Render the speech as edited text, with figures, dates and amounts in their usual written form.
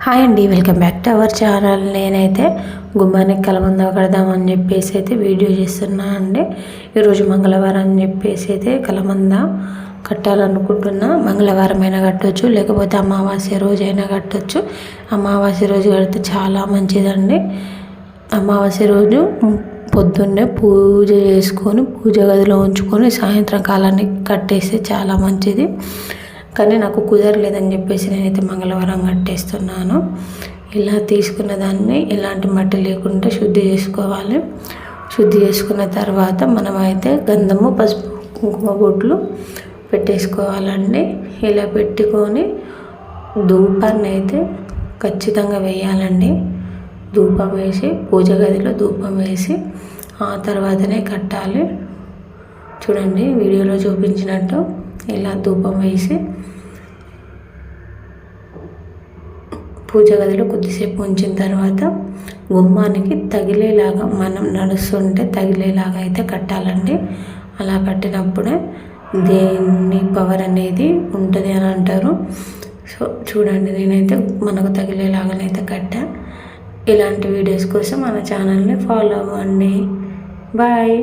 Hi అండి, welcome back to our channel. నేనైతే గుమ్మానికి కలబంద కడదామని చెప్పేసి అయితే వీడియో చేస్తున్నా అండి. ఈరోజు మంగళవారం అని చెప్పేసి అయితే కలబంద కట్టాలనుకుంటున్నా. మంగళవారం అయినా కట్టవచ్చు, లేకపోతే అమావాస్య రోజు అయినా కట్టవచ్చు. అమావాస్య రోజు కడితే చాలా మంచిదండి. అమావాస్య రోజు పొద్దున్నే పూజ చేసుకొని పూజ గదిలో ఉంచుకొని సాయంత్రం కాలానికి కట్టేస్తే చాలా మంచిది. కానీ నాకు కుదరలేదని చెప్పేసి నేనైతే మంగళవారం కట్టేస్తున్నాను. ఇలా తీసుకున్న దాన్ని ఎలాంటి మట్టి లేకుండా శుద్ధి చేసుకోవాలి. శుద్ధి చేసుకున్న తర్వాత మనమైతే గంధము, పసుపు, కుంకుమ బొట్లు పెట్టేసుకోవాలండి. ఇలా పెట్టుకొని ధూపాన్ని అయితే ఖచ్చితంగా వేయాలండి. ధూపం వేసి పూజ గదిలో ధూపం వేసి ఆ తర్వాతనే కట్టాలి. చూడండి వీడియోలో చూపించినట్టు ఇలా ధూపం వేసి పూజ గదిలో కొద్దిసేపు ఉంచిన తర్వాత గుమ్మానికి తగిలేలాగా, మనం నడుస్తుంటే తగిలేలాగా అయితే కట్టాలండి. అలా కట్టినప్పుడే దేని పవర్ అనేది ఉంటుంది అని అంటారు. సో చూడండి, నేనైతే మనకు తగిలేలాగానైతే కట్టా. ఇలాంటి వీడియోస్ కోసం మన ఛానల్ని ఫాలో అవ్వండి. బాయ్.